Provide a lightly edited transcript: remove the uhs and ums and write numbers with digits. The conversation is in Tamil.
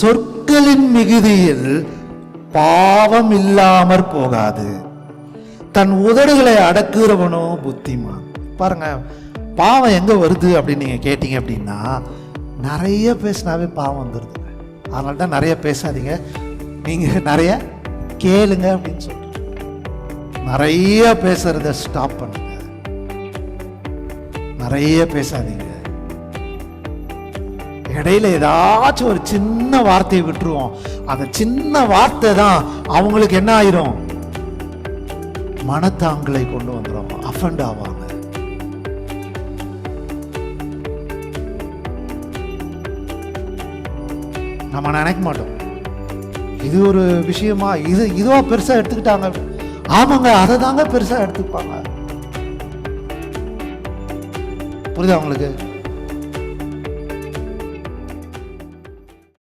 சொற்களின் மிகுதியில் பாவம் இல்லாமற் போகாது, தன் உதடுகளை அடக்குறவனோ புத்திமான். பாருங்க, பாவம் எங்க வருது அப்படின்னு நீங்க கேட்டீங்க அப்படின்னா, நிறைய பேசினாவே பாவம் வந்துருது. அதனால தான் நிறைய பேசாதீங்க, நீங்க நிறைய கேளுங்க அப்படின்னு சொல்றேன். நிறைய பேசுறத ஸ்டாப் பண்ணுங்க, நிறைய பேசாதீங்க. இடையில ஏதாச்சும் ஒரு சின்ன வார்த்தையை விட்டுருவோம். அந்த சின்ன வார்த்தை தான் அவங்களுக்கு என்ன ஆயிரும், மனத்தாங்களை கொண்டு வந்துடும், அஃபண்ட் ஆவாங்க. நம்ம நினைக்க மாட்டோம் இது ஒரு விஷயமா, இதுவா பெருசா எடுத்துக்கிட்டாங்க. ஆமாங்க, அதை தாங்க பெருசா எடுத்துப்பாங்க. புரியுதா உங்களுக்கு?